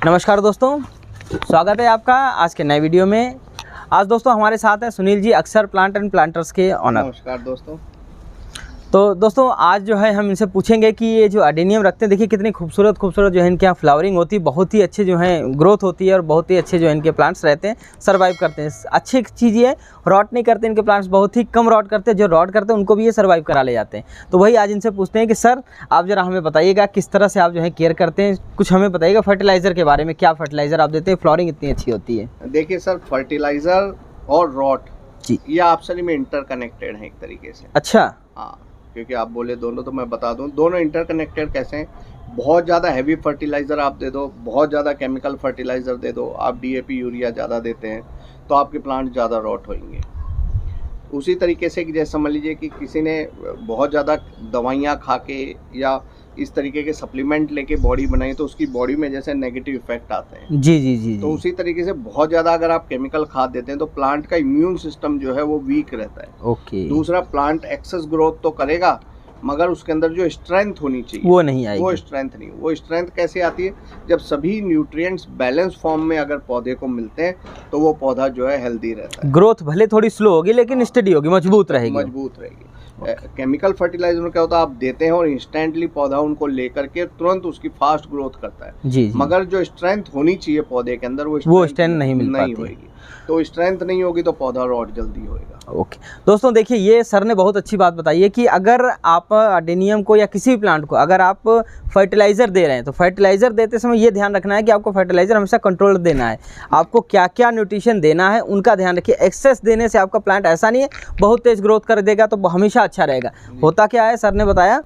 नमस्कार दोस्तों, स्वागत है आपका आज के नए वीडियो में। आज दोस्तों हमारे साथ हैं सुनील जी, अक्षर प्लांट एंड प्लांटर्स के ऑनर। नमस्कार दोस्तों। तो दोस्तों आज जो है हम इनसे पूछेंगे कि ये जो अडेनियम रखते हैं, देखिए कितनी खूबसूरत जो है इनके यहाँ फ्लावरिंग होती है, बहुत ही अच्छे जो है ग्रोथ होती है और बहुत ही अच्छे जो है इनके प्लांट्स रहते हैं, सर्वाइव करते हैं। अच्छी चीज़ ये है, रॉट नहीं करते इनके प्लांट्स, बहुत ही कम रॉट करते हैं। जो रॉट करते हैं उनको भी ये सर्वाइव करा ले जाते हैं। तो वही आज इनसे पूछते हैं कि सर आप ज़रा हमें बताइएगा किस तरह से आप जो है केयर करते हैं, कुछ हमें बताइएगा फर्टिलाइज़र के बारे में, क्या फर्टिलाइज़र आप देते हैं, फ्लावरिंग इतनी अच्छी होती है। देखिए सर, फर्टिलाइज़र और रॉट जी, ये आपस में इंटरकनेक्टेड है एक तरीके से। अच्छा, हाँ, क्योंकि आप बोले दोनों, तो मैं बता दूं दोनों इंटरकनेक्टेड कैसे हैं। बहुत ज़्यादा हैवी फर्टिलाइज़र आप दे दो, बहुत ज़्यादा केमिकल फर्टिलाइज़र दे दो, आप डीएपी यूरिया ज़्यादा देते हैं तो आपके प्लांट ज़्यादा रॉट होंगे। उसी तरीके से कि जैसे समझ लीजिए कि किसी ने बहुत ज़्यादा दवाइयाँ खा के या इस तरीके के सप्लीमेंट लेके बॉडी बनाई तो उसकी बॉडी में जैसे नेगेटिव इफेक्ट आते हैं। जी जी जी। तो उसी तरीके से बहुत ज़्यादा अगर आप केमिकल खाद देते हैं तो प्लांट का इम्यून सिस्टम जो है वो वीक रहता है। ओके। दूसरा, प्लांट एक्सेस ग्रोथ तो करेगा मगर उसके अंदर जो स्ट्रेंथ होनी चाहिए वो नहीं आएगी। वो स्ट्रेंथ नहीं। वो स्ट्रेंथ कैसे आती है? जब सभी न्यूट्रिएंट्स बैलेंस फॉर्म में अगर पौधे को मिलते हैं तो वो पौधा जो है हेल्दी रहता है। ग्रोथ भले थोड़ी स्लो होगी लेकिन स्टडी होगी, मजबूत रहेगी। मजबूत रहेगी। केमिकल फर्टिलाइजर में क्या होता है, आप देते हैं और इंस्टेंटली पौधा उनको लेकर के तुरंत उसकी फास्ट ग्रोथ करता है। जी जी। मगर जो स्ट्रेंथ होनी चाहिए पौधे के अंदर वो स्ट्रेंथ नहीं मिल पाती होगी। तो स्ट्रेंथ नहीं होगी तो पौधा रॉट जल्दी होएगा। ओके दोस्तों, देखिए ये सर ने बहुत अच्छी बात बताई है कि अगर आप अडेनियम को या किसी भी प्लांट को अगर आप फर्टिलाइज़र दे रहे हैं तो फर्टिलाइज़र देते समय ये ध्यान रखना है कि आपको फर्टिलाइज़र हमेशा कंट्रोल देना है। आपको क्या क्या न्यूट्रिशन देना है उनका ध्यान रखिए। एक्सेस देने से आपका प्लांट ऐसा नहीं है बहुत तेज़ ग्रोथ कर देगा तो हमेशा अच्छा रहेगा। होता क्या है, सर ने बताया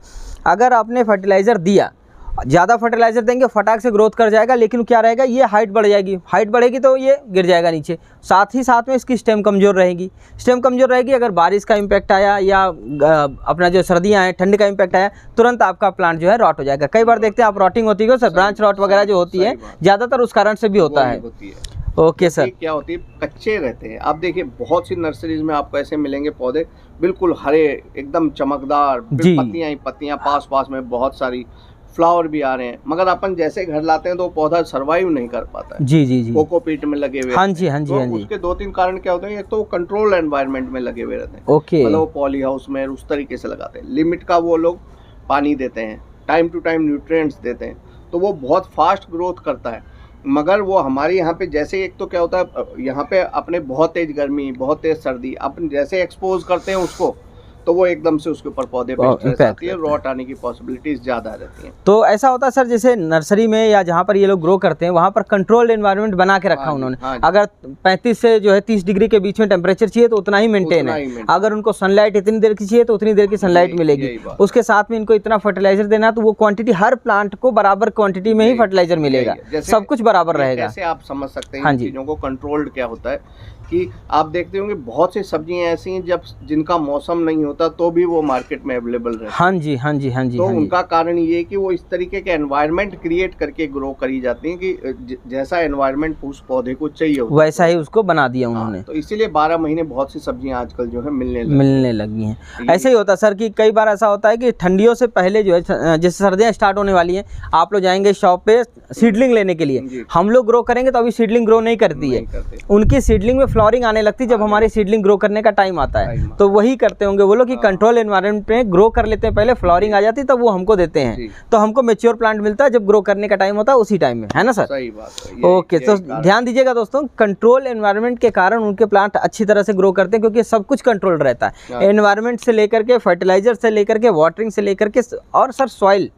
अगर आपने फर्टिलाइज़र दिया, ज़्यादा फर्टिलाइज़र देंगे फटाक से ग्रोथ कर जाएगा, लेकिन क्या रहेगा, ये हाइट बढ़ जाएगी। हाइट बढ़ेगी तो ये गिर जाएगा नीचे। साथ ही साथ में इसकी स्टेम कमज़ोर रहेगी। स्टेम कमज़ोर रहेगी, अगर बारिश का इम्पैक्ट आया या अपना जो सर्दियाँ हैं, ठंड का इम्पैक्ट आया, तुरंत आपका प्लांट जो है रॉट हो जाएगा। कई बार देखते हैं आप रॉटिंग होती है सर, ब्रांच रॉट वगैरह जो होती है ज़्यादातर उस कारण से भी होता है। Okay sir. क्या होती है, कच्चे रहते हैं। आप देखिए बहुत सी नर्सरीज में आपको ऐसे मिलेंगे पौधे बिल्कुल हरे, एकदम चमकदार, पत्तियां ही पत्तियां, पास पास में बहुत सारी फ्लावर भी आ रहे हैं, मगर अपन जैसे घर लाते हैं तो पौधा सरवाइव नहीं कर पाता है। जी जी जी। कोकोपीट में लगे हुए। हाँ जी हाँ जी हाँ जी। उसके 2-3 कारण क्या होते हैं। एक तो वो कंट्रोल एनवायरनमेंट में लगे हुए रहते हैं। ओके। मतलब वो पॉली हाउस में उस तरीके से लगाते हैं। लिमिट का वो लोग पानी देते हैं, टाइम टू टाइम न्यूट्रिएंट्स देते हैं, तो वो बहुत फास्ट ग्रोथ करता है। मगर वो हमारे यहाँ पे जैसे, एक तो क्या होता है यहाँ पे अपने बहुत तेज गर्मी, बहुत तेज सर्दी, अपन जैसे एक्सपोज करते हैं उसको तो वो एकदम से उसके ऊपर पौधे पे स्ट्रेस आती है, रॉट आने की पॉसिबिलिटीज ज़्यादा रहती हैं। तो ऐसा होता है सर, जैसे नर्सरी में या जहाँ पर ये लोग ग्रो करते हैं वहाँ पर कंट्रोल्ड एनवायरनमेंट बना के रखा उन्होंने। अगर 35 से जो है 30 डिग्री के बीच में टेम्परेचर चाहिए तो उतना ही मेंटेन है। अगर उनको सनलाइट इतनी देर की चाहिए तो उतनी देर की सनलाइट मिलेगी। उसके साथ में इनको इतना फर्टिलाइजर देना तो वो क्वांटिटी हर प्लांट को बराबर क्वांटिटी में ही फर्टिलाइजर मिलेगा, सब कुछ बराबर रहेगा। कैसे आप समझ सकते हैं चीज़ों को कंट्रोल्ड क्या होता है कि आप देखते होंगे बहुत सी सब्जियां ऐसी हैं जब जिनका मौसम नहीं होता तो भी वो मार्केट में अवेलेबल रहती है। हाँ जी हाँ जी हाँ जी। तो उनका कारण ये है कि वो इस तरीके के एनवायरनमेंट क्रिएट करके ग्रो करी जाती हैं कि जैसा एनवायरनमेंट उस पौधे को चाहिए वैसा ही उसको बना दिया उन्होंने। तो इसीलिए 12 महीने बहुत सी सब्जियां आजकल जो है मिलने लगी हैं। ऐसे ही होता है सर कि कई बार ऐसा होता है कि ठंडियों से पहले जो है, जैसे सर्दियाँ स्टार्ट होने वाली हैं, आप लोग जाएंगे शॉप पे सीडलिंग लेने के लिए, हम लोग ग्रो करेंगे तो अभी सीडलिंग ग्रो नहीं करती है। उनकी सीडलिंग में फ्लावरिंग आने लगती है जब हमारी सीडलिंग ग्रो करने का टाइम आता है। तो वही करते होंगे वो लोग कि कंट्रोल एनवायरनमेंट में ग्रो कर लेते हैं, पहले फ्लावरिंग आ जाती है तब वो हमको देते हैं। तो हमको मैच्योर प्लांट मिलता है जब ग्रो करने का टाइम होता है उसी टाइम में, है ना सर? सही बात है। ओके, तो ध्यान दीजिएगा दोस्तों, कंट्रोल एनवायरनमेंट के कारण उनके प्लांट अच्छी तरह से ग्रो करते हैं क्योंकि सब कुछ कंट्रोल रहता है। एनवायरनमेंट से लेकर के, फर्टिलाइजर से लेकर के, वाटरिंग से लेकर के, और सर सॉइल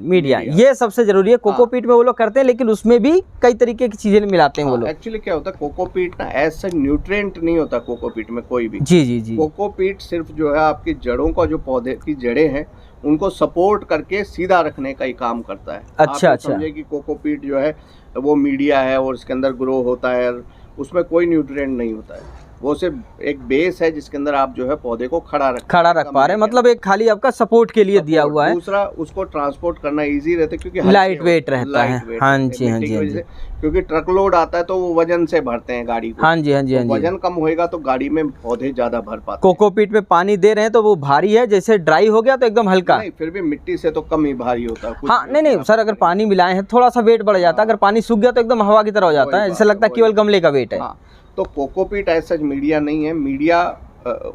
मीडिया, ये सबसे जरूरी है। कोकोपीट में वो लोग करते हैं लेकिन उसमें भी कई तरीके की चीजें मिलाते हैं वो लोग। एक्चुअली क्या होता है, कोकोपीट ना ऐसा न्यूट्रिएंट नहीं होता कोकोपीट में कोई भी। जी जी जी। कोकोपीट सिर्फ जो है आपकी जड़ों का, जो पौधे की जड़ें हैं उनको सपोर्ट करके सीधा रखने का ही काम करता है। अच्छा। समझे कि कोकोपीट जो है वो मीडिया है और इसके अंदर ग्रो होता है, उसमें कोई न्यूट्रिएंट नहीं होता है। वो सिर्फ एक बेस है जिसके अंदर आप जो है पौधे को खड़ा रख पा रहे हैं, मतलब एक खाली आपका सपोर्ट के लिए दिया हुआ है। दूसरा, उसको ट्रांसपोर्ट करना इजी रहता है क्योंकि लाइट वेट रहता है। हाँ जी, हाँ जी, हाँ जी। क्योंकि ट्रक लोड आता है तो वो वजन से भरते हैं गाड़ी को। हाँ जी, हाँ जी, हाँ जी। वजन कम होएगा तो गाड़ी में पौधे ज्यादा भर पाते हैं। कोकोपीट में पानी दे रहे हैं तो वो भारी है, जैसे ड्राई हो गया तो एकदम हल्का। नहीं, फिर भी मिट्टी से तो कम ही भारी होता है। हाँ, नहीं सर, अगर पानी मिलाए हैं थोड़ा सा वेट बढ़ जाता है, अगर पानी सूख गया तो एकदम हवा की तरह हो जाता है, जैसे लगता है केवल गमले का वेट है। तो कोकोपीट ऐसा मीडिया नहीं है। मीडिया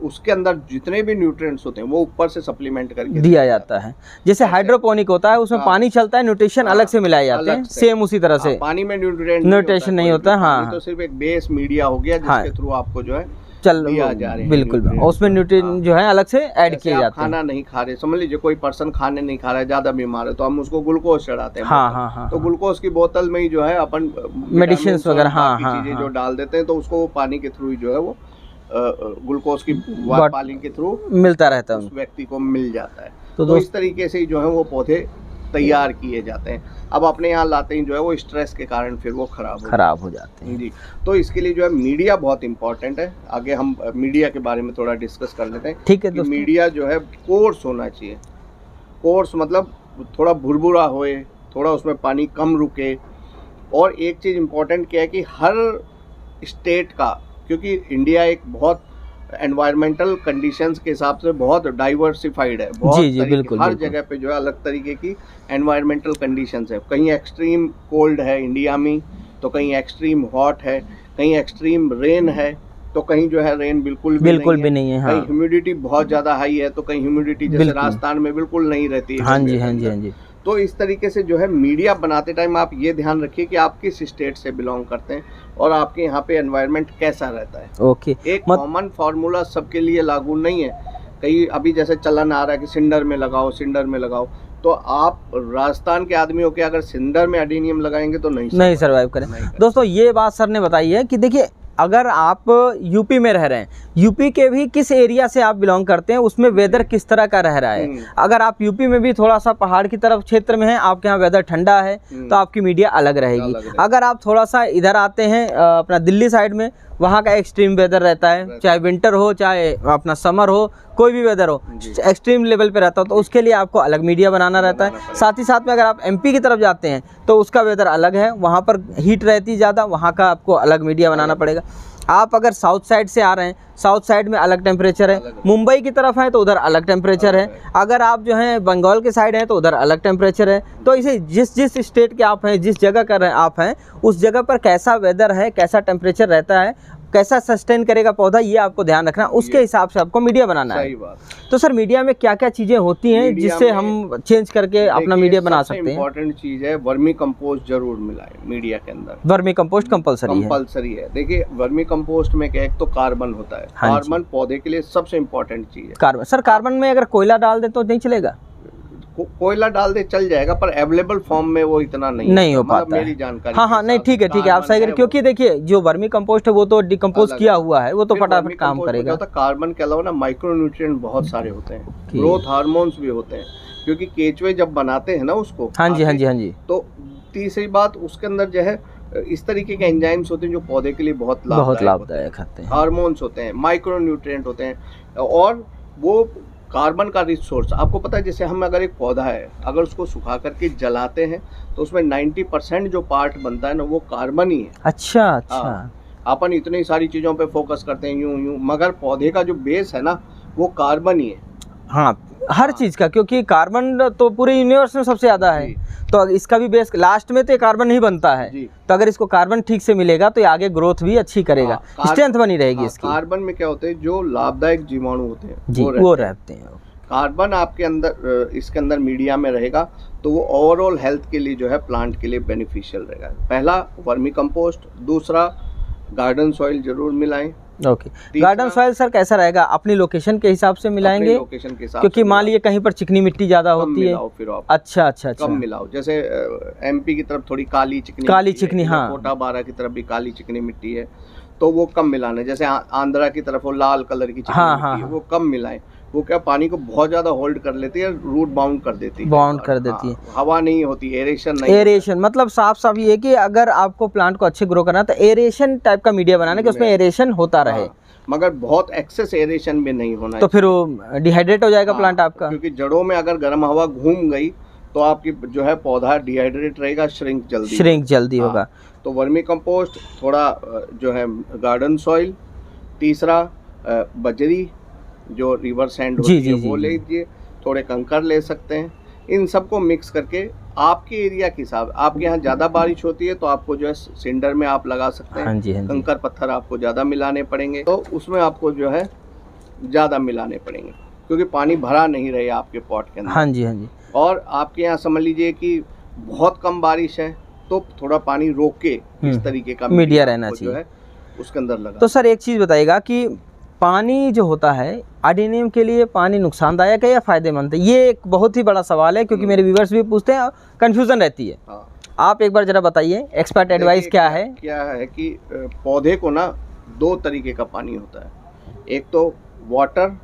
उसके अंदर जितने भी न्यूट्रिएंट्स होते हैं वो ऊपर से सप्लीमेंट करके दिया जाता है। जैसे हाइड्रोपोनिक होता है, उसमें पानी चलता है, न्यूट्रिशन अलग से मिलाए जाते हैं, सेम उसी तरह से। पानी में न्यूट्रिएंट नहीं होता है। हाँ, तो सिर्फ एक बेस मीडिया हो गया जिसके थ्रू आपको जो है दिया जा रहे हैं। बिल्कुल, उसमें न्यूट्रिएंट जो है अलग से ऐड किए जाते हैं। खाना नहीं खा रहे, समझ लीजिए कोई पर्सन खाने नहीं खा रहा है, ज्यादा बीमार है, तो हम उसको ग्लूकोज चढ़ाते हैं। हाँ, तो ग्लूकोज की बोतल में ही जो है अपन मेडिसिन वगैरह चीजें जो डाल देते हैं, तो उसको वो पानी के थ्रू ही जो है वो ग्लूकोज की पानी के थ्रू मिलता रहता है, उस व्यक्ति को मिल जाता है। तो इस तरीके से जो है वो पौधे तैयार किए जाते हैं। अब अपने यहाँ लाते ही जो है वो स्ट्रेस के कारण फिर वो खराब हो जाते हैं जी। तो इसके लिए जो है मीडिया बहुत इंपॉर्टेंट है। आगे हम मीडिया के बारे में थोड़ा डिस्कस कर लेते हैं। ठीक है। मीडिया जो है कोर्स होना चाहिए। कोर्स मतलब थोड़ा भुरभुरा होए, थोड़ा उसमें पानी कम रुके। और एक चीज़ इम्पोर्टेंट क्या है कि हर स्टेट का, क्योंकि इंडिया एक बहुत एनवायरमेंटल कंडीशंस के हिसाब से बहुत डाइवर्सिफाइड है। जी, बिल्कुल, हर जगह पे जो है अलग तरीके की एनवायरमेंटल कंडीशंस है। कहीं एक्सट्रीम कोल्ड है इंडिया में, तो कहीं एक्सट्रीम हॉट है, कहीं एक्सट्रीम रेन है, तो कहीं जो है रेन बिल्कुल भी नहीं है। कहीं ह्यूमिडिटी बहुत ज़्यादा हाई है, तो कहीं ह्यूमिडिटी जैसे राजस्थान में बिल्कुल नहीं रहती है। हाँ जी। तो इस तरीके से जो है मीडिया बनाते टाइम आप ये ध्यान रखिए कि आप किस स्टेट से बिलोंग करते हैं और आपके यहाँ पे एनवायरनमेंट कैसा रहता है। ओके। एक कॉमन फार्मूला सबके लिए लागू नहीं है। कहीं अभी जैसे चलन आ रहा है कि सिंडर में लगाओ, तो आप राजस्थान के आदमी होकर अगर सिंडर में एडेनियम लगाएंगे तो नहीं सर्वाइव करें। दोस्तों, ये बात सर ने बताई है कि देखिए, अगर आप यूपी में रह रहे हैं, यूपी के भी किस एरिया से आप बिलोंग करते हैं, उसमें वेदर किस तरह का रह रहा है। अगर आप यूपी में भी थोड़ा सा पहाड़ की तरफ क्षेत्र में हैं, आपके यहाँ वेदर ठंडा है, तो आपकी मीडिया अलग रहेगी। अगर आप थोड़ा सा इधर आते हैं अपना दिल्ली साइड में, वहाँ का एक्सट्रीम वेदर रहता है, चाहे विंटर हो चाहे अपना समर हो, कोई भी वेदर हो, एक्सट्रीम लेवल पे रहता हो, तो उसके लिए आपको अलग मीडिया बनाना रहता है। साथ ही साथ में अगर आप एमपी की तरफ जाते हैं तो उसका वेदर अलग है, वहाँ पर हीट रहती ज़्यादा, वहाँ का आपको अलग मीडिया बनाना पड़ेगा। आप अगर साउथ साइड से आ रहे हैं, साउथ साइड में अलग टेम्परेचर है, मुंबई की तरफ है तो उधर अलग टेम्परेचर है, अगर आप जो हैं बंगाल के साइड हैं तो उधर अलग टेम्परेचर है। तो इसे जिस स्टेट के आप हैं, जिस जगह का आप हैं, उस जगह पर कैसा वेदर है, कैसा टेम्परेचर रहता है, कैसा सस्टेन करेगा पौधा, ये आपको ध्यान रखना, उसके हिसाब से आपको मीडिया बनाना है। तो सर, मीडिया में क्या क्या चीजें होती हैं जिससे हम चेंज करके अपना मीडिया बना सकते हैं? इंपॉर्टेंट चीज है, वर्मी कंपोस्ट जरूर मिलाएं मीडिया के अंदर। वर्मी कंपोस्ट कंपलसरी है। देखिए, वर्मी कंपोस्ट में क्या, एक तो कार्बन होता है। कार्बन पौधे के लिए सबसे इम्पोर्टेंट चीज है। कार्बन, सर कार्बन में अगर कोयला डाल दे तो नहीं चलेगा? कोयला डाल दे चल जाएगा, पर अवेलेबल फॉर्म में वो इतना नहीं हो पाता, मेरी जानकारी। हाँ, नहीं, ठीक है, आप सही करें, क्योंकि देखिए जो वर्मी कंपोस्ट है वो तो डिकम्पोज किया हुआ है, वो तो फटाफट काम करेगा। कार्बन के अलावा ना माइक्रो न्यूट्रिएंट बहुत सारे होते हैं, ग्रोथ हार्मोन्स भी होते हैं, क्योंकि केचुए जब बनाते हैं ना उसको, हाँ जी, तो तीसरी बात उसके अंदर जो है इस तरीके के एंजाइम्स होते हैं जो पौधे के लिए बहुत लाभदायक होते हैं। हार्मोन्स होते हैं, माइक्रो न्यूट्रिएंट होते हैं, और वो कार्बन का रिसोर्स आपको पता है। जैसे हम अगर एक पौधा है, अगर उसको सुखा करके जलाते हैं तो उसमें 90% जो पार्ट बनता है ना, वो कार्बन ही है। अच्छा। अपन इतनी सारी चीजों पे फोकस करते हैं यूं, मगर पौधे का जो बेस है ना, वो कार्बन ही है। हाँ, हर चीज का, क्योंकि कार्बन तो पूरे यूनिवर्स में सबसे ज्यादा है, तो इसका भी बेस लास्ट में तो कार्बन नहीं बनता है। तो अगर इसको कार्बन ठीक से मिलेगा तो ये आगे ग्रोथ भी अच्छी करेगा, स्ट्रेंथ बनी रहेगी इसकी। कार्बन में क्या होते हैं, जो लाभदायक जीवाणु होते हैं वो रहते हैं। कार्बन आपके अंदर, इसके अंदर मीडिया में रहेगा, तो वो ओवरऑल हेल्थ के लिए जो है, प्लांट के लिए बेनिफिशियल रहेगा। पहला वर्मी कंपोस्ट, दूसरा गार्डन सॉइल जरूर मिलाएं। ओके। गार्डन सॉइल सर कैसा रहेगा? अपनी लोकेशन के हिसाब से मिलाएंगे, लोकेशन के हिसाब, क्योंकि मान लीजिए कहीं पर चिकनी मिट्टी ज्यादा होती है, फिर आप अच्छा कम मिलाओ। जैसे एमपी की तरफ थोड़ी काली चिकनी, हाँ, कोटा बारा की तरफ भी काली चिकनी मिट्टी है, तो वो कम मिलाना है। जैसे आंध्रा की तरफ वो लाल कलर की चिकनी मिट्टी है, वो कम मिलाएं। वो क्या, पानी को बहुत ज्यादा होल्ड कर लेती है, रूट बाउंड कर देती है, हवा नहीं होती, एरेशन मतलब साफ ये कि अगर आपको प्लांट को अच्छे ग्रो करना है तो एरेशन टाइप का मीडिया बनाना है कि उसमें एरेशन होता रहे। मगर बहुत एक्सेस एरेशन भी नहीं होना तो फिर वो डिहाइड्रेट हो जाएगा प्लांट आपका। क्योंकि जड़ों में अगर गर्म हवा घूम गई तो आपकी जो है पौधा डिहाइड्रेट रहेगा, श्रिंक जल्दी होगा। तो वर्मी कंपोस्ट, थोड़ा जो है गार्डन सॉइल, तीसरा बजरी जो रिवर सैंड होती है वो ले लीजिए, थोड़े कंकर ले सकते हैं। इन सबको मिक्स करके आपके एरिया के हिसाब, आपके यहाँ ज़्यादा बारिश होती है तो आपको जो है सिंडर में आप लगा सकते हैं। हाँ जी। कंकर पत्थर आपको ज़्यादा मिलाने पड़ेंगे, तो उसमें आपको जो है ज़्यादा मिलाने पड़ेंगे क्योंकि पानी भरा नहीं रहे आपके पॉट के अंदर। हाँ जी। और आपके यहाँ समझ लीजिए कि बहुत कम बारिश है तो थोड़ा पानी रोक के इस तरीके का मीडिया रहना चाहिए, जो है उसके अंदर लगा। तो सर एक चीज़ बताइएगा कि पानी जो होता है अडेनियम के लिए पानी नुकसानदायक है या फायदेमंद है? ये एक बहुत ही बड़ा सवाल है क्योंकि मेरे व्यूवर्स भी पूछते हैं, कंफ्यूजन रहती है। आप एक बार जरा बताइए, एक्सपर्ट एडवाइस क्या है कि पौधे को ना दो तरीके का पानी होता है, एक तो वाटर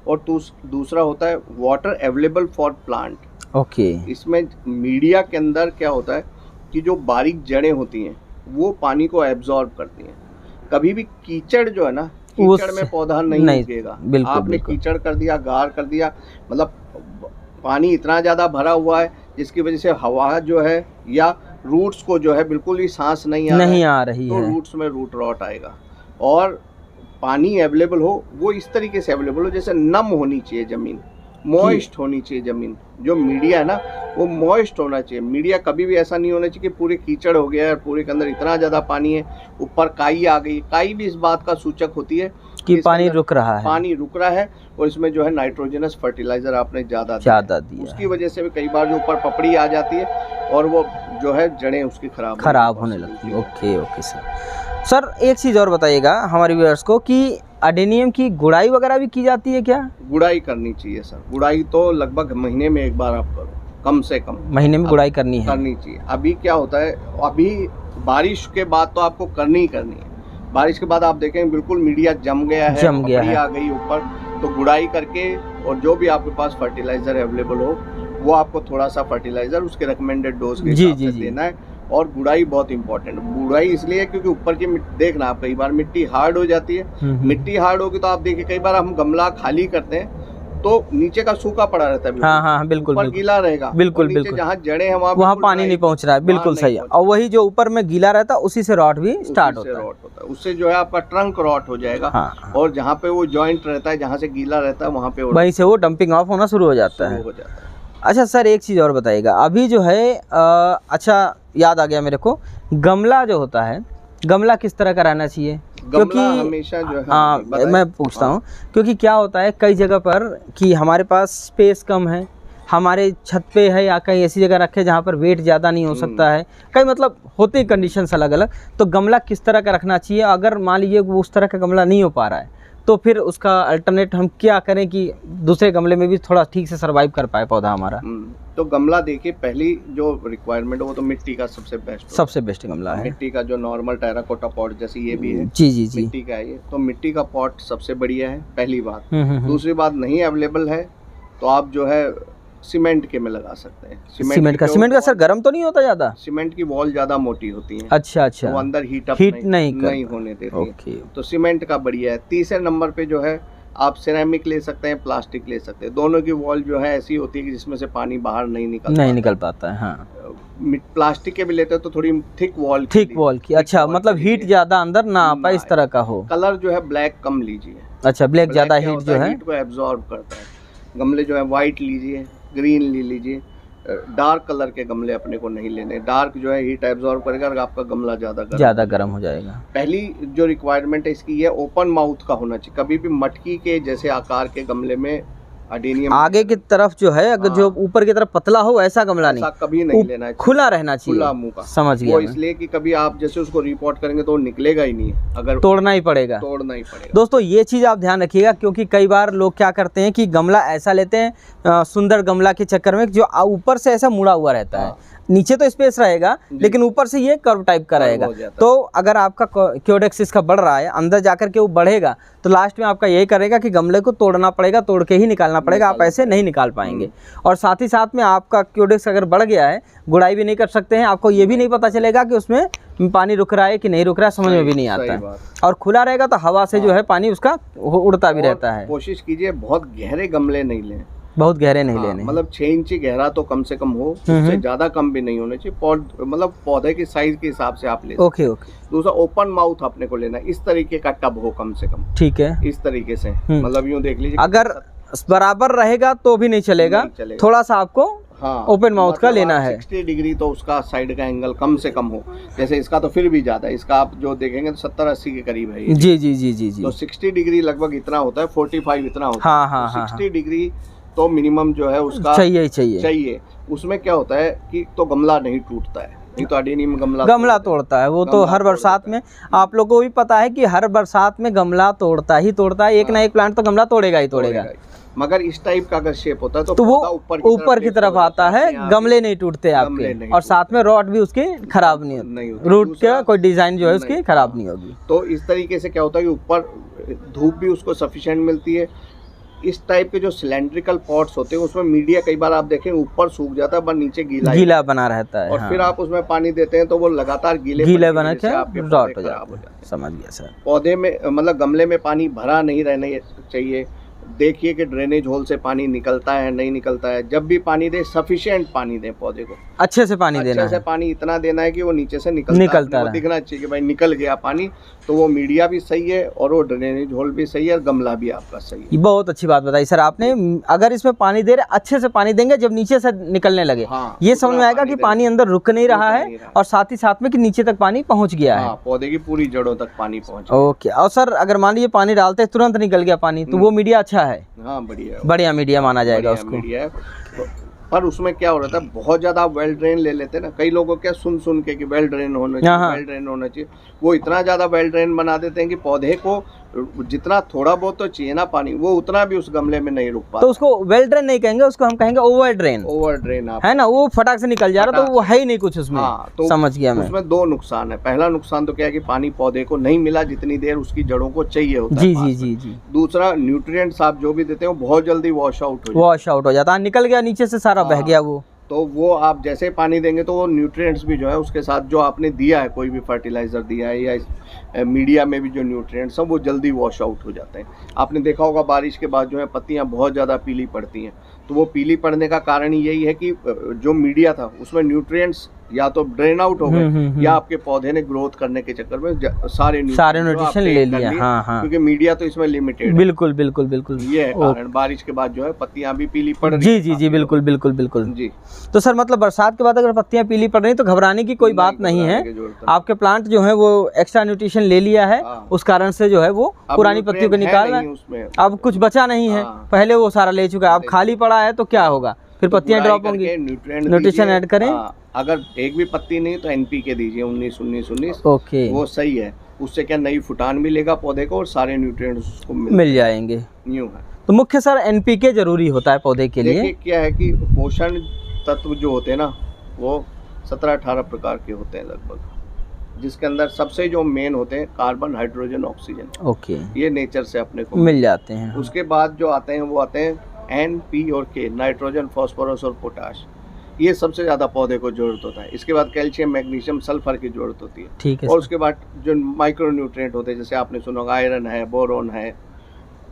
और दूसरा होता है water available for plant. Okay. इसमें मीडिया के अंदर क्या होता है कि जो बारीक जड़ें होती हैं वो पानी को एब्जॉर्ब करती हैं। कभी भी कीचड़ जो है ना, कीचड़ में पौधा नहीं उगेगा। आपने कीचड़ कर दिया, गार कर दिया, मतलब पानी इतना ज़्यादा भरा हुआ है जिसकी वजह से हवा जो है या रूट्स को जो है बिल्कुल ही सांस नहीं आ रही है, तो रूट्स में रूट रॉट आएगा। और पानी अवेलेबल हो वो इस तरीके से अवेलेबल हो जैसे नम होनी चाहिए ज़मीन, मॉइस्ट होनी चाहिए ज़मीन। जो मीडिया है ना वो मॉइस्ट होना चाहिए। मीडिया कभी भी ऐसा नहीं होना चाहिए कि पूरे कीचड़ हो गया है, पूरे के अंदर इतना ज़्यादा पानी है, ऊपर काई आ गई। काई भी इस बात का सूचक होती है कि पानी रुक रहा है और इसमें जो है नाइट्रोजनस फर्टिलाइजर आपने ज़्यादा दिया, उसकी वजह से भी कई बार जो ऊपर पपड़ी आ जाती है और वो जो है जड़ें उसकी खराब होने लगती है। ओके सर एक चीज़ और बताइएगा हमारे व्यूअर्स को कि अडेनियम की गुड़ाई वगैरह भी की जाती है क्या? गुड़ाई करनी चाहिए सर। गुड़ाई तो लगभग महीने में एक बार आप करो, कम से कम महीने में गुड़ाई करनी चाहिए। अभी क्या होता है, अभी बारिश के बाद तो आपको करनी ही करनी है। बारिश के बाद आप देखेंगे बिल्कुल मीडिया जम गया है, आ गई ऊपर, तो गुड़ाई करके और जो भी आपके पास फर्टिलाइजर अवेलेबल हो वो आपको थोड़ा सा फर्टिलाइजर उसके रिकमेंडेड डोज के हिसाब से देना है। और गुड़ाई बहुत इंपॉर्टेंट। गुड़ाई इसलिए क्योंकि ऊपर की देखना आप, कई बार मिट्टी हार्ड हो जाती है। मिट्टी हार्ड होगी तो आप देखिए कई बार हम गमला खाली करते हैं तो नीचे का सूखा पड़ा रहता है। हाँ, बिल्कुल ऊपर गीला रहेगा, बिल्कुल जहाँ जड़ें हैं वहाँ पानी नहीं पहुँच रहा है, बिल्कुल सही है। और वही जो ऊपर में गीला रहता है उसी से रॉट भी स्टार्ट होता है, उससे जो है आपका ट्रंक रॉट हो जाएगा। और जहाँ पे वो जॉइंट रहता है, जहाँ से गीला रहता है वहाँ पे वहीं से वो डंपिंग ऑफ होना शुरू हो जाता है। अच्छा सर एक चीज़ और बताइएगा, अभी जो है अच्छा याद आ गया मेरे को, गमला जो होता है, गमला किस तरह का रहना चाहिए? क्योंकि हमेशा जो है मैं पूछता हूँ क्योंकि क्या होता है कई जगह पर कि हमारे पास स्पेस कम है, हमारे छत पे है या कहीं ऐसी जगह रखे जहाँ पर वेट ज़्यादा नहीं हो सकता है, कई मतलब होते हैं कंडीशंस अलग अलग। तो गमला किस तरह का रखना चाहिए? अगर मान लीजिए वो उस तरह का गमला नहीं हो पा रहा है तो फिर उसका अल्टरनेट हम क्या करें कि दूसरे गमले में भी थोड़ा ठीक से सरवाइव कर पाए पौधा हमारा? तो गमला देखिए, पहली जो रिक्वायरमेंट है वो तो मिट्टी का सबसे बेस्ट गमला है। मिट्टी का जो नॉर्मल टेराकोटा पॉट जैसे ये भी है, जी मिट्टी का है ये, तो मिट्टी का पॉट सबसे बढ़िया है, पहली बात। दूसरी बात, नहीं अवेलेबल है तो आप जो है सीमेंट के में लगा सकते हैं। सीमेंट का सर गर्म तो नहीं होता ज़्यादा? सीमेंट की वॉल ज़्यादा मोटी होती है। अच्छा वो अंदर हीट नहीं होने देती। तो सीमेंट का बढ़िया है। तीसरे नंबर पे जो है आप सिरेमिक ले सकते हैं, प्लास्टिक ले सकते हैं। दोनों की वॉल जो है ऐसी होती है कि जिसमें से पानी बाहर नहीं निकल पाता है। हाँ। प्लास्टिक के भी लेते हैं तो थोड़ी थिक वॉल की। अच्छा, मतलब हीट ज़्यादा अंदर ना आ पाए इस तरह का हो। कलर जो है ब्लैक कम लीजिए। अच्छा, ब्लैक ज़्यादा हीट जो है हीट को एब्जॉर्ब करता है। गमले जो है वाइट लीजिए, ग्रीन ले लीजिए। डार्क कलर के गमले अपने को नहीं लेने। डार्क जो है हीट एब्जॉर्ब करेगा और आपका गमला ज़्यादा गर्म हो जाएगा। पहली जो रिक्वायरमेंट है इसकी ये ओपन माउथ का होना चाहिए। कभी भी मटकी के जैसे आकार के गमले में अडेनियम आगे की तरफ जो है, अगर जो ऊपर की तरफ पतला हो ऐसा गमला नहीं, कभी नहीं लेना है। खुला रहना चाहिए, खुला मुंह का। समझ गया। वो इसलिए कि कभी आप जैसे उसको रिपोर्ट करेंगे तो निकलेगा ही नहीं, अगर तोड़ना ही पड़ेगा। दोस्तों ये चीज़ आप ध्यान रखिएगा क्योंकि कई बार लोग क्या करते हैं कि गमला ऐसा लेते हैं सुंदर गमला के चक्कर में जो ऊपर से ऐसा मुड़ा हुआ रहता है। नीचे तो स्पेस रहेगा लेकिन ऊपर से ये कर्व टाइप का रहेगा। तो अगर आपका क्योडेक्स इसका बढ़ रहा है, अंदर जाकर के वो बढ़ेगा, तो लास्ट में आपका यही करेगा कि गमले को तोड़ना पड़ेगा, तोड़ के ही निकालना पड़ेगा, आप ऐसे नहीं निकाल पाएंगे। और साथ ही साथ में आपका क्योडेक्स अगर बढ़ गया है, गुड़ाई भी नहीं कर सकते हैं, आपको ये भी नहीं पता चलेगा कि उसमें पानी रुक रहा है कि नहीं रुक रहा है, समझ में भी नहीं आता है। और खुला रहेगा तो हवा से जो है पानी उसका उड़ता भी रहता है। कोशिश कीजिए बहुत गहरे गमले नहीं लें, बहुत गहरे नहीं लेने, मतलब 6 इंची गहरा तो कम से कम हो, उससे ज्यादा कम भी नहीं होने चाहिए। मतलब पौधे की साइज के हिसाब से आप ले। Okay okay. दूसरा ओपन माउथ अपने को लेना है, इस तरीके का टब हो कम से कम। ठीक है, इस तरीके से, मतलब यूं देख लीजिए। अगर बराबर रहेगा तो भी नहीं चलेगा, थोड़ा सा आपको ओपन माउथ का लेना है। 60 डिग्री तो उसका साइड का एंगल कम से कम हो, जैसे इसका तो फिर भी ज्यादा है, इसका आप जो देखेंगे तो 70-80 के करीब है ये। जी जी जी जी जी। तो 60 डिग्री लगभग इतना होता है, 45 इतना होता है। हाँ, 60 डिग्री तो मिनिमम जो है उसका चाहिए। उसमें क्या होता है कि तो गमला नहीं टूटता है, नहीं तो अडेनियम गमला तोड़ता है। वो तो हर बरसात में आप लोगों को भी पता है कि हर बरसात में गमला तोड़ता ही तोड़ता है, एक ना एक प्लांट तो गमला तोड़ेगा ही तोड़ेगा। मगर इस टाइप का अगर शेप होता है तो वो ऊपर की तरफ आता है, गमले नहीं टूटते आपके, और साथ में रॉड भी उसकी खराब नहीं होती, रूट का कोई डिजाइन जो है उसकी खराब नहीं होगी। तो इस तरीके से क्या होता है कि ऊपर धूप भी उसको सफिशिएंट मिलती है। इस टाइप के जो सिलेंड्रिकल पॉट्स होते हैं उसमें मीडिया कई बार आप देखें ऊपर सूख जाता है पर नीचे गीला बना रहता है, और फिर आप उसमें पानी देते हैं तो वो लगातार गीले बना के रॉट हो जाता है। समझ गया सर। पौधे में मतलब गमले में पानी भरा नहीं रहना चाहिए। देखिए कि ड्रेनेज होल से पानी निकलता है नहीं निकलता है। जब भी पानी दे सफिशिएंट पानी दें, पौधे को अच्छे से पानी देना है। पानी इतना देना है कि वो नीचे से निकलता है, दिखना चाहिए कि भाई निकल गया पानी, तो वो मीडिया भी सही है और वो ड्रेनेज होल भी सही है और गमला भी आपका सही है। बहुत अच्छी बात बताई सर आपने। अगर इसमें पानी दे रहे अच्छे से पानी देंगे, जब नीचे से निकलने लगे ये समझ में आएगा कि पानी अंदर रुक नहीं रहा है, और साथ ही साथ में कि नीचे तक पानी पहुंच गया है, पौधे की पूरी जड़ों तक पानी पहुंच। ओके। और सर अगर मान लीजिए पानी डालते तुरंत निकल गया पानी, तो वो मीडिया अच्छा है? हाँ, बढ़िया मीडिया माना जाएगा उसको। पर उसमें क्या हो रहा था, बहुत ज्यादा आप वेल ड्रेन ले लेते हैं ना, कई लोगों क्या सुन के कि वेल ड्रेन होना चाहिए, वेल ड्रेन होना चाहिए, वो इतना ज्यादा वेल ड्रेन बना देते हैं कि पौधे को जितना थोड़ा बहुत तो चाहिए ना पानी, वो उतना भी उस गमले में नहीं रुक पाता। तो उसको वेल ड्रेन नहीं कहेंगे, उसको हम कहेंगे ओवर ड्रेन। ओवर ड्रेन है ना, वो फटाक से निकल जा रहा, तो वो है ही नहीं कुछ उसमें। तो समझ गया मैं। उसमें 2 नुकसान है। पहला नुकसान तो क्या है कि पानी पौधे को नहीं मिला जितनी देर उसकी जड़ों को चाहिए होता है। जी जी जी। दूसरा, न्यूट्रिएंट्स आप जो भी देते हो बहुत जल्दी वॉश आउट हो जाता है, निकल गया नीचे से सारा, बह गया वो। तो वो आप जैसे पानी देंगे तो वो न्यूट्रिएंट्स भी जो है उसके साथ जो आपने दिया है, कोई भी फर्टिलाइजर दिया है या मीडिया में भी जो न्यूट्रिएंट्स हैं वो जल्दी वॉश आउट हो जाते हैं। आपने देखा होगा बारिश के बाद जो है पत्तियां बहुत ज़्यादा पीली पड़ती हैं, तो वो पीली पड़ने का कारण यही है कि जो मीडिया था उसमें न्यूट्रिएंट्स या तो ड्रेन आउट हो गए या आपके पौधे ने ग्रोथ करने के चक्कर में सारे न्यूट्रिशन ले लिया। क्योंकि मीडिया तो इसमें लिमिटेड। बिल्कुल बिल्कुल बिल्कुल, ये है कारण। बारिश के बाद जो है पत्तियां भी पीली पड़ रही। जी जी जी, बिल्कुल बिल्कुल बिल्कुल जी। तो सर मतलब बरसात के बाद अगर पत्तियां पीली पड़ रही तो घबराने की कोई बात नहीं है। आपके प्लांट जो है वो एक्स्ट्रा न्यूट्रिशन ले लिया है, उस कारण से जो है वो पुरानी पत्तियों को निकाल रहा है, अब कुछ बचा नहीं है, पहले वो सारा ले चुका है, अब खाली पड़ा है तो क्या होगा, फिर पत्तियां ड्रॉप होंगी। न्यूट्रिशन ऐड करें। अगर एक भी पत्ती नहीं तो NPK दीजिए 19-19-19। ओके, वो सही है। उससे क्या नई फुटान मिलेगा पौधे को और सारे न्यूट्रिएंट्स उसको मिल जाएंगे। न्यू है तो मुख्य सर NPK जरूरी होता है पौधे के लिए। क्या है कि पोषण तत्व जो होते हैं ना वो 17-18 प्रकार के होते हैं लगभग, जिसके अंदर सबसे जो मेन होते हैं कार्बन, हाइड्रोजन, ऑक्सीजन। ओके, ये नेचर से अपने को मिल जाते हैं। उसके बाद जो आते हैं वो आते हैं N, P और K, नाइट्रोजन, फास्फोरस और पोटाश। ये सबसे ज्यादा पौधे को जरूरत होता है। इसके बाद कैल्शियम, मैग्नीशियम, सल्फर की जरूरत होती है। ठीक है। और उसके बाद जो माइक्रो न्यूट्रिएंट होते हैं, जैसे आपने सुना होगा आयरन है, बोरोन है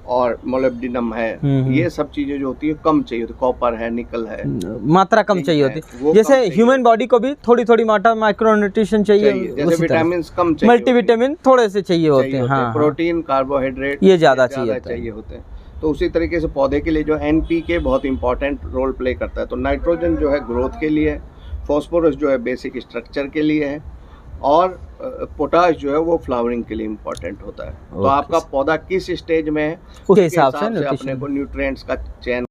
और मोलिब्डेनम है, ये सब चीजें जो होती है कम चाहिए होती है। कॉपर है, निकल है, मात्रा कम चाहिए होती है। जैसे ह्यूमन बॉडी को भी थोड़ी थोड़ी मात्रा माइक्रो न्यूट्रिशन चाहिए, जैसे विटामिन कम चाहिए, मल्टीविटामिन थोड़े से चाहिए होते हैं। प्रोटीन, कार्बोहाइड्रेट ये ज्यादा चाहिए होते हैं। तो उसी तरीके से पौधे के लिए जो NPK बहुत इंपॉर्टेंट रोल प्ले करता है। तो नाइट्रोजन जो है ग्रोथ के लिए है, फास्फोरस जो है बेसिक स्ट्रक्चर के लिए है, और पोटाश जो है वो फ्लावरिंग के लिए इम्पोर्टेंट होता है। तो आपका पौधा किस स्टेज में है उसके हिसाब से अपने को न्यूट्रिएंट्स का चयन